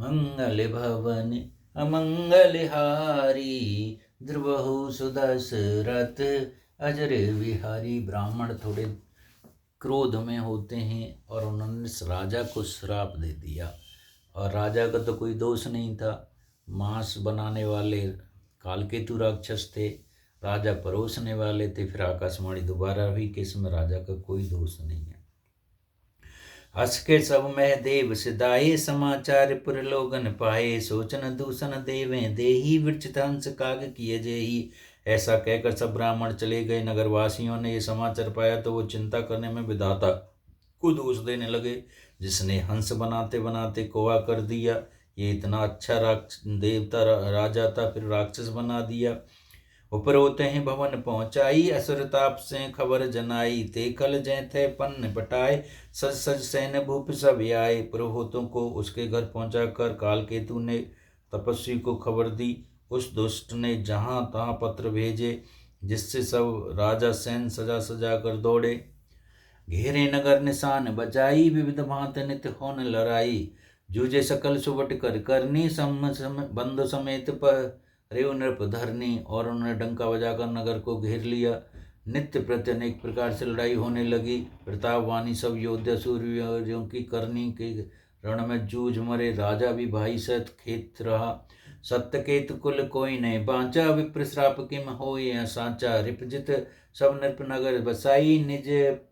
मंगल भवन अमंगल हारी, द्रुवहु सुदशरथ अजर विहारी। ब्राह्मण थोड़े क्रोध में होते हैं और उन्होंने इस राजा को श्राप दे दिया। और राजा का तो कोई दोष नहीं था, मांस बनाने वाले कालकेतु राक्षस थे, राजा परोसने वाले थे। फिर आकाशवाणी दोबारा हुई कि इसमें राजा का कोई दोष नहीं है। हस के सब में देव सिधाए, समाचार पुर लोगन पाए, सोचन दूषण देवे देही, वृक्षित हंस काग किए जेही। ऐसा कहकर सब ब्राह्मण चले गए। नगरवासियों ने ये समाचार पाया तो वो चिंता करने में विधाता को दोष देने लगे, जिसने हंस बनाते बनाते कौवा कर दिया। ये इतना अच्छा देवता राजा था, फिर राक्षस बना दिया। ऊपर होते हैं भवन पहुंचाई, असुर ताप से खबर जनाई, ते खल जय थे पन्न पटाए, सज सज सैन भूप सब आए। पुरोहितों को उसके घर पहुंचाकर कालकेतु ने तपस्वी को खबर दी। उस दुष्ट ने जहां तहां पत्र भेजे, जिससे सब राजा सैन सजा सजा कर दौड़े। घेरे नगर निशान बजाई, विविध भांत नित होन लड़ाई, जूझे सकल सुबट कर करनी, बंधु समेत पर रेव नृप धरनी। और उन्होंने डंका बजाकर नगर को घेर लिया। नित्य प्रति अनेक प्रकार से लड़ाई होने लगी। प्रतापवानी सब योद्धा सूर्यों की करनी के रण में जूझ मरे। राजा भी भाई सहित खेत रहा। सत्यकेतु कुल कोई नहीं बांचा, विप्र श्राप किम होय सांचा। रिपजित सब नृप नगर बसाई, निज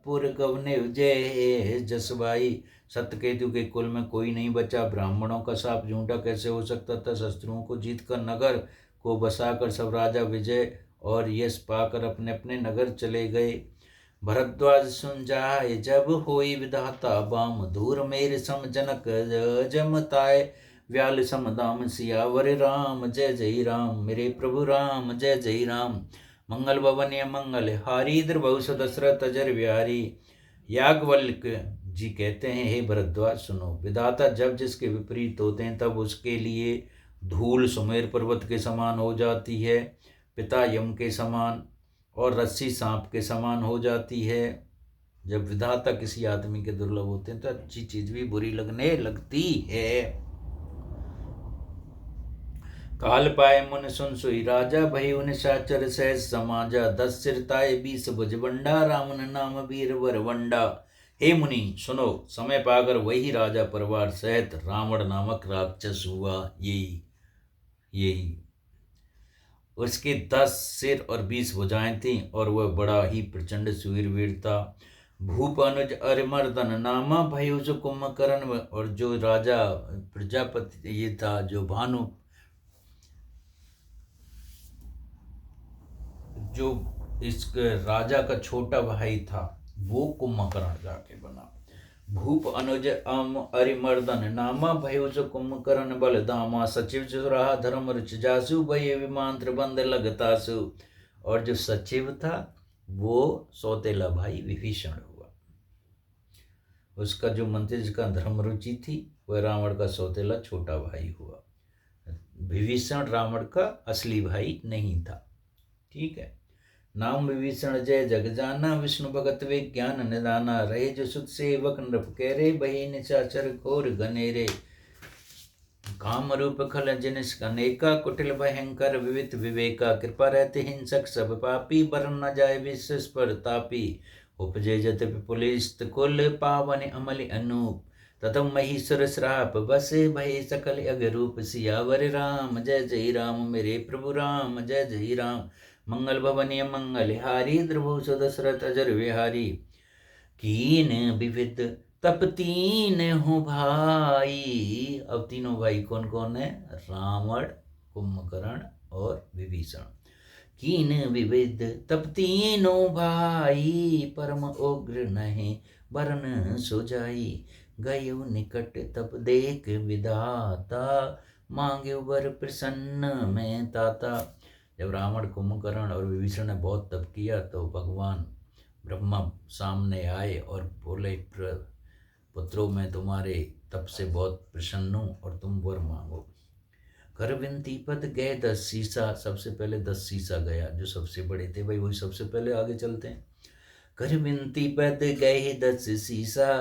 पुर गवने जय जसबाई। सत्यकेतु के कुल में कोई नहीं बचा। ब्राह्मणों का शाप झूठा कैसे हो सकता था। शस्त्रों को जीतकर नगर को बसाकर सब राजा विजय और यश पाकर अपने अपने नगर चले गए। भरद्वाज सुन जाए जब होई विधाता बाम, धूर मेरे सम जनक जमताए, व्याल सम दाम सियावर राम जय जय राम। मेरे प्रभु राम जय जय राम। मंगल भवन मंगल हारी, द्रबहुस दशरथ अजर विहारी। याज्ञवल्क जी कहते हैं, हे भरद्वाज सुनो, विधाता जब जिसके विपरीत होते हैं तब उसके लिए धूल सुमेर पर्वत के समान हो जाती है, पिता यम के समान, और रस्सी सांप के समान हो जाती है। जब विधाता किसी आदमी के दुर्लभ होते हैं तो अच्छी चीज भी बुरी लगने लगती है। काल पाए मुन सुन सोई राजा, भई उन साचर सहज समाजा। 10 सिर ताए 20 भुजबंडा, रामन नाम वीर वरवंडा। हे मुनि सुनो, समय पाकर वही राजा परिवार सहित रावण नामक राक्षस हुआ। यही उसके 10 सिर और 20 भुजाएं थीं और वह बड़ा ही प्रचंड शूरवीर था। भूप अनुज अरिमर्दन नामा, भयो जो कुंभकर्ण। और जो राजा प्रजापति ये था, जो भानु जो इस राजा का छोटा भाई था, वो कुंभकर्ण जाके बना। भूप अनुज अरिमर्दन नामा, भयो जो कुंभकर्ण बल धामा। सचिव जो रहा धर्म रुच जासु, भय विमांत्र बंद लगतासु। और जो सचिव था वो सौतेला भाई विभीषण हुआ। उसका जो मंत्री जिसका धर्म रुचि थी वह रावण का सौतेला छोटा भाई हुआ। विभीषण रावण का असली भाई नहीं था। ठीक है। नाम विभीषण जय जग जाना, विष्णु भगत वे ज्ञान निदाना। रहे जो सुत सेवक नृप कैरे, बही निशाचर घोर घनेरे। काम रूप खल जिनिस अनेका, कुटिल भयंकर विविध विवेका। कृपा रहते हिंसक सब पापी, बरन न जाए विश्व पर तापी। उपजे जत पुलिस्त कुल, पावन अमल अनूप। ततम महीश्वर श्राप बस, भय सकल अगरूप। सियावर राम जय जय राम, मेरे प्रभु राम जय जय राम। मंगल भवनीय मंगल हारी, द्रभुस दशरथ अजर विहारी। कीन विविध तप तीन हो भाई। अब तीनों भाई कौन कौन है? रावण, कुंभकर्ण और विभीषण। कीन विविध तप तीनों भाई, परम उग्र नहीं बरन सुजाई। गयो निकट तप देख विधाता, मांगे वर प्रसन्न में ताता। जब रावण, कुंभकर्ण और विभीषण ने बहुत तप किया तो भगवान ब्रह्मा सामने आए और बोले, पुत्रों में तुम्हारे तप से बहुत प्रसन्न हूँ और तुम वर मांगो। कर विनती पद गए 10 शीशा। सबसे पहले 10 शीशा गया, जो सबसे बड़े थे भाई वही सबसे पहले आगे चलते हैं। कर विनती पद गए 10 शीशा,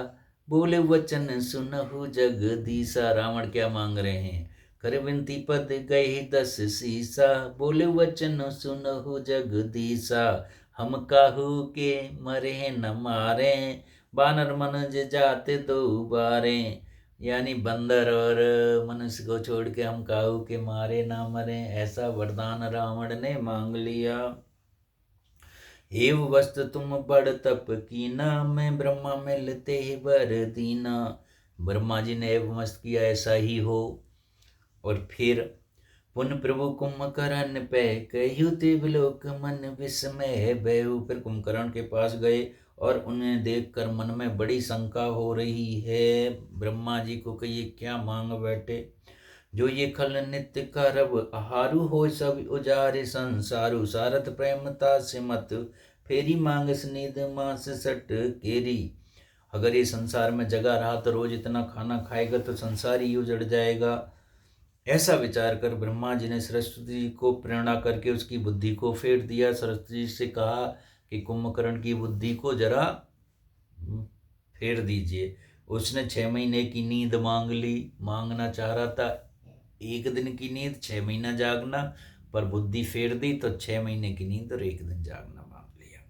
बोले वचन सुनहु जगदीसा। रावण क्या मांग रहे हैं? कर विनती पद गए 10 सीसा। बोले वचन सुनहु जगदीसा। हम काहू के मरे न मारे, बानर मनुज जाते दो बारे। यानी बंदर और मनुष्य को छोड़ के हम काहू के मारे ना मरे, ऐसा वरदान रावण ने मांग लिया। एव वस्त तुम बड़ तप कीना, मैं ब्रह्मा मिलते ही बर दीना। ब्रह्मा जी ने एव मस्त किया ऐसा ही हो। और फिर पुन प्रभु कुंभकर्ण पे कहु देवलोक मन विस्मय भयउ। फिर कुंभकर्ण के पास गए और उन्हें देखकर मन में बड़ी शंका हो रही है ब्रह्मा जी को कि ये क्या मांग बैठे। जो ये खल नित्य करब आहारू हो, सब उजारे संसारू। सारथ प्रेमता से मत फेरी, मांग स्निध मास सट केरी। अगर ये संसार में जगा रहा तो रोज इतना खाना खाएगा तो संसार ही उजड़ जाएगा। ऐसा विचार कर ब्रह्मा जी ने सरस्वती जी को प्रेरणा करके उसकी बुद्धि को फेर दिया। सरस्वती जी से कहा कि कुंभकर्ण की बुद्धि को जरा फेर दीजिए। उसने 6 महीने की नींद मांग ली। मांगना चाह रहा था 1 दिन की नींद, 6 महीना जागना, पर बुद्धि फेर दी तो 6 महीने की नींद और 1 दिन जागना मांग लिया।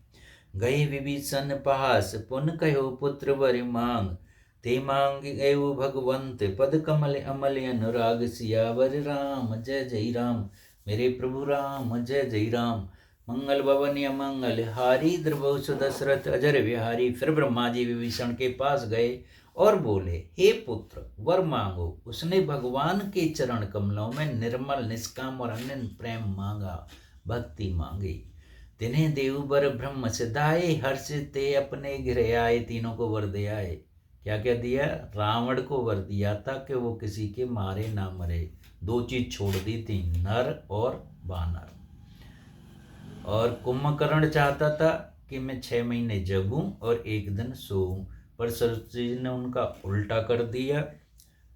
गए विभीषण पहास, पुन कहो पुत्र वर मांग। ते मांग एव भगवंत पद कमल अमल अनुराग। सियावर राम जय जय राम, मेरे प्रभु राम जय जय राम। मंगल भवन अमंगल हारी, द्रवसु दशरथ अजर विहारी। फिर ब्रह्मा जी विभीषण के पास गए और बोले, हे पुत्र वर मांगो। उसने भगवान के चरण कमलों में निर्मल निष्काम और अनन्य प्रेम मांगा, भक्ति मांगी। तिन्हें देव वर ब्रह्म सिधाए, हर्षित ते अपने घिरे आए। तीनों को वर दे आए। क्या क्या दिया? रावण को वर दिया था कि वो किसी के मारे ना मरे। 2 चीज छोड़ दी थी, नर और बानर। और कुंभकर्ण चाहता था कि मैं 6 महीने जगूं और 1 दिन सोऊं, पर सरस्वती जी ने उनका उल्टा कर दिया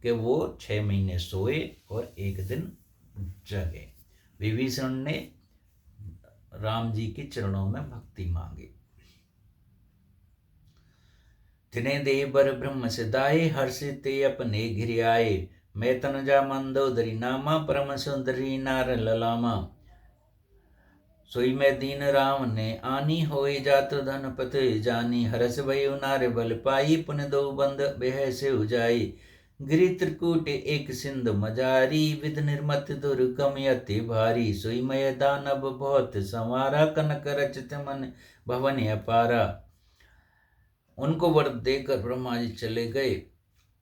कि वो 6 महीने सोए और 1 दिन जगे। विभीषण ने राम जी के चरणों में भक्ति मांगी। तिन्हें देव बर ब्रह्म सिधाए, हर्षित अपने घिर आए। मैं तनुजा मंदोदरी नामा, परम सुंदरी नार ललामा। सोई में दीन राम ने आनी, होए जात धन पत जानी। हरस भयो नार बल पाई, पुन दो बंद बेह से उजाई। गिरि त्रिकूट एक सिंध मजारी, विध निर्मत दुर्गम अति भारी। सोई मय दानव बहुत संवारा, कनक रचित मन भवन अपारा। उनको वर देकर ब्रह्मा जी चले गए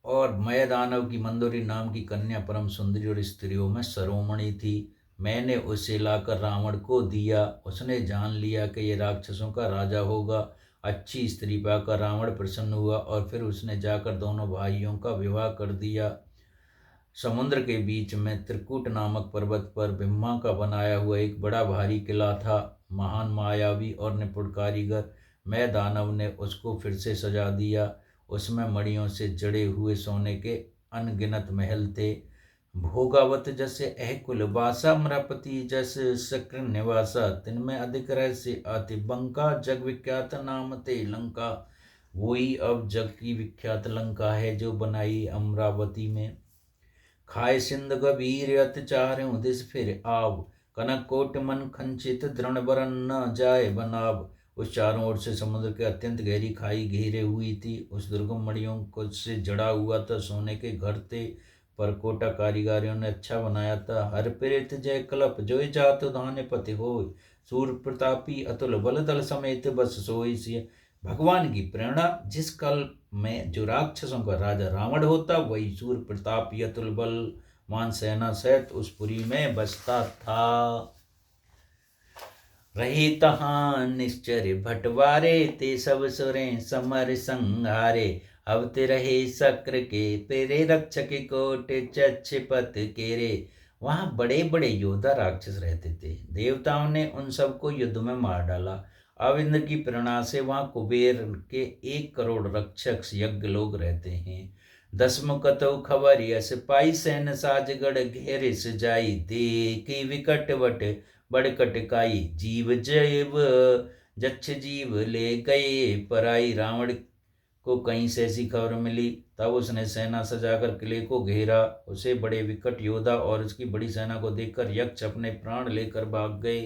और मय दानव की मंदोरी नाम की कन्या परम सुंदरी और स्त्रियों में सरोमणि थी। मैंने उसे लाकर रावण को दिया। उसने जान लिया कि ये राक्षसों का राजा होगा। अच्छी स्त्री पाकर रावण प्रसन्न हुआ और फिर उसने जाकर दोनों भाइयों का विवाह कर दिया। समुद्र के बीच में त्रिकूट नामक पर्वत पर ब्रह्मा का बनाया हुआ एक बड़ा भारी किला था। महान मायावी और निपुण कारीगर मैं दानव ने उसको फिर से सजा दिया। उसमें मणियों से जड़े हुए सोने के अनगिनत महल थे। भोगावत जैसे अहकुल वासा, मृपति जैसे शक्र निवासा। तिनमें अधिक रहस्य अति बंका, जग विख्यात नाम ते लंका। वही अब जग की विख्यात लंका है जो बनाई अमरावती में। खाए सिंध गभीर अत्याचार दिस फिर आव, कनक कोट मन खंचित दृढ़ बरन न जाए बनाव। उस चारों ओर से समुद्र के अत्यंत गहरी खाई घेरे हुई थी। उस दुर्गम मणियों को से जड़ा हुआ था। सोने के घर थे, पर कोटा कारीगरों ने अच्छा बनाया था। हर प्रेत जय कलप जोय जात धान्य पति होय, सूर प्रतापी अतुल बल दल समेत बस सोई सिय। भगवान की प्रेरणा, जिस काल में जो राक्षसों का राजा रावण होता, वही सूर प्रतापी अतुल बल मान सेना सहित उस पुरी में बसता था। रहे तहां निश्चर भटवारे, ते सब सुरें समर संहारे। अवते रहे शक्र के पेरे, रक्षक कोट चक्षपत केरे। वहाँ बड़े बड़े योद्धा राक्षस रहते थे। देवताओं ने उन सबको युद्ध में मार डाला। अब इंद्र की प्रेरणा से वहाँ कुबेर के 1 करोड़ रक्षक यज्ञ लोग रहते हैं। 10 मुकतौ खबर यस पाई, सैन साजगढ़ घेरे सजाई। देखी विकट वट बड़ कटकाई, जीव जैव जक्ष जीव ले गए पराई। रावण को कहीं से ऐसी खबर मिली। तब उसने सेना सजाकर किले को घेरा। उसे बड़े विकट योद्धा और उसकी बड़ी सेना को देखकर यक्ष अपने प्राण लेकर भाग गए।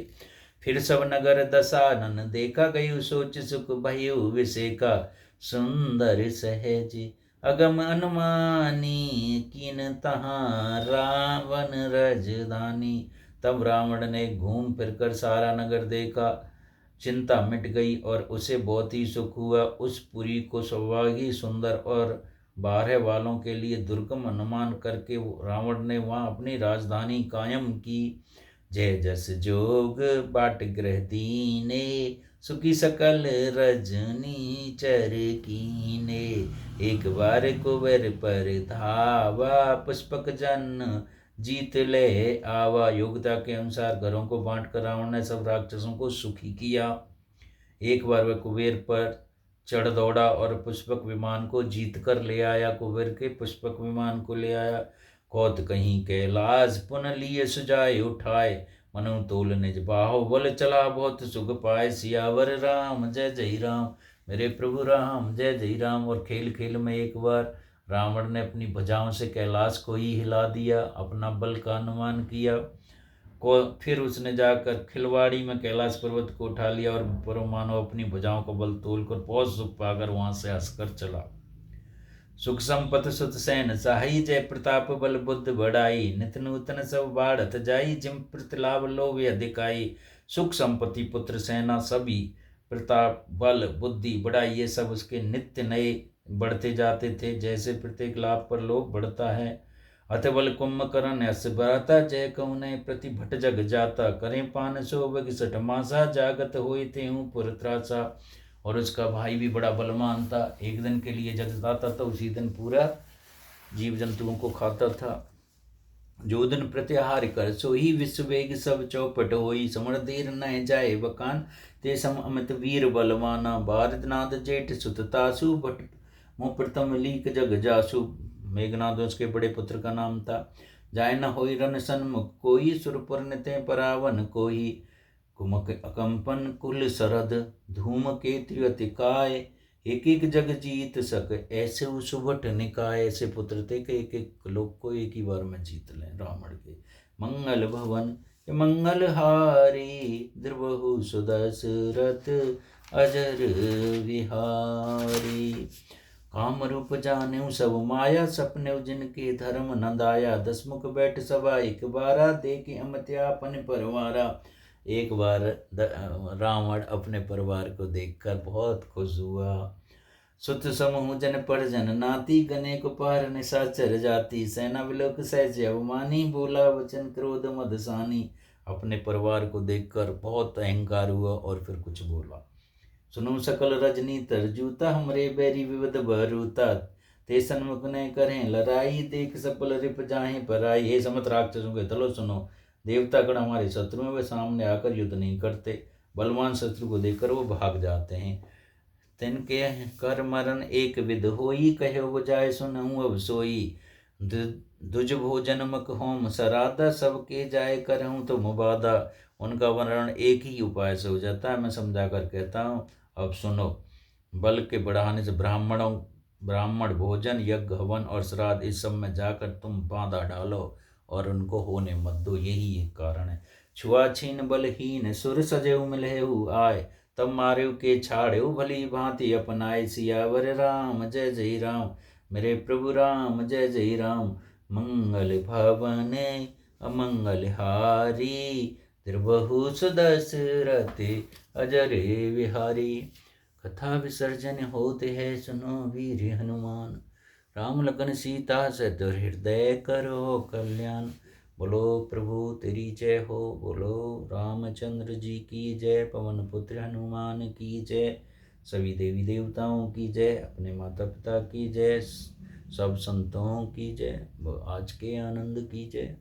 फिर सब नगर दशानन देखा गई, सोच सुख भयो विषेका, सुंदर सहज अगम अनुमानी, किन तहाँ रावण रजधानी। तब रावण ने घूम फिरकर सारा नगर देखा, चिंता मिट गई और उसे बहुत ही सुख हुआ। उस पुरी को सौभागी सुंदर और बारह वालों के लिए दुर्गम अनुमान करके रावण ने वहाँ अपनी राजधानी कायम की। जय जस जोग बाट ग्रह दीने, सुखी सकल रजनी चर कीने। एक बार कुंवर पर धावा, पुष्पक जन जीत ले आवा। योग्यता के अनुसार घरों को बांटकर रावण ने सब राक्षसों को सुखी किया। एक बार वह कुबेर पर चढ़ दौड़ा और पुष्पक विमान को जीत कर ले आया। कुबेर के पुष्पक विमान को ले आया। कौत कहीं कैलाश पुन लिए सुजाए उठाए, मनु तोल निज बाहुबल चला बहुत सुख पाए। सियावर राम जय जय राम, मेरे प्रभु राम जय जय राम। और खेल खेल में एक बार रावण ने अपनी भुजाओं से कैलाश को ही हिला दिया, अपना बल का अनुमान किया। फिर उसने जाकर खिलवाड़ी में कैलाश पर्वत को उठा लिया और परमानव अपनी भुजाओं को बल तोलकर बहुत सुख पाकर वहां से हंसकर चला। सुख संपत सुत सैन साही, जय प्रताप बल बुद्ध बढ़ाई। नित नूतन सब बाढ़त जाई, जिम प्रतिलाभ लोभ अधिकाई। सुख संपत्ति पुत्र सेना सभी, प्रताप बल बुद्धि बढ़ाई, ये सब उसके नित्य नए बढ़ते जाते थे, जैसे प्रत्येक लाभ पर लोभ बढ़ता है। अतबल कुंभकर्ण यश बराता, जय कहुने प्रति भट जग जाता। करें पान सो बगिसठ मासा, जागत होई तेहूँ पुर त्रासा। और उसका भाई भी बड़ा बलवान था, एक दिन के लिए जग जाता था, उसी दिन पूरा जीव जंतुओं को खाता था। जो दिन प्रत्याहार कर सोही, विश्व वेग सब चौपट होई। समर देर न जाए बकान, ते सम अमित वीर बलवाना। भारतनाथ जेठ सुत तासु, भट मुँह प्रथम लीक जग जासु। मेघनाथ उसके बड़े पुत्र का नाम था। जाय न होई रन सन्मुख कोई, सुरपुर निते परावन कोई। कुमक अकंपन कुल सरद, धूम केतु अति काय। एक एक जग जीत सक, ऐसे सुबट निकाय। ऐसे पुत्र थे कि एक एक लोग को एक ही बार में जीत लें रावण के। मंगल भवन मंगल हारी, द्रवहु सुदशरथ अजर विहारी। काम रूप जाने सब माया, सपने जिनके धर्म नंदाया। दसमुख बैठ सभा एक बारा, देखे अमत्यापन परवारा। एक बार रावण अपने परिवार को देखकर बहुत खुश हुआ। सुत समूह जन परिजन नाती, गने को पार निशाचर जाति। सेना विलोक सहज अवमानी, बोला वचन क्रोध मदसानी। अपने परिवार को देखकर बहुत अहंकार हुआ और फिर कुछ बोला। सुनो सकल रजनी तरजूता, हमरे बैरी विविध बहरूता। ते सन्मुख ने करें लड़ाई, देख सफल रिप जाहे पराई। हे समत राक्षसों के दलों सुनो, देवता गण हमारे शत्रु में, वे सामने आकर युद्ध नहीं करते। बलवान शत्रु को देखकर वो भाग जाते हैं। तिनके कर मरण एक विध होई, कहो बुझाए सुनऊँ अब सोई। दुज भोजन मक होम सराधा, सबके जाए करहूँ तो मुबादा। उनका वर्णन एक ही उपाय से हो जाता है, मैं समझा कर कहता हूँ, अब सुनो। बल के बढ़ाने से ब्राह्मण भोजन यज्ञ हवन और श्राद्ध इस सब में जाकर तुम बाधा डालो और उनको होने मत दो, यही एक कारण है। छुआछीन बलहीन सुर सजेऊ मिलेहु आय, तब मारेऊ के छाड़ेऊ भली भांति अपनाए। सियावर राम जय जय राम, मेरे प्रभु राम जय जय राम। मंगल भवन अमंगल हारी, द्रवहु सुदशरथ अजर विहारी। कथा विसर्जन होते हैं सुनो वीर हनुमान, राम लखन सीता सहित हृदय करो कल्याण। बोलो प्रभु तेरी जय हो, बोलो रामचंद्र जी की जय, पवन पुत्र हनुमान की जय, सभी देवी देवताओं की जय, अपने माता पिता की जय, सब संतों की जय, आज के आनंद की जय।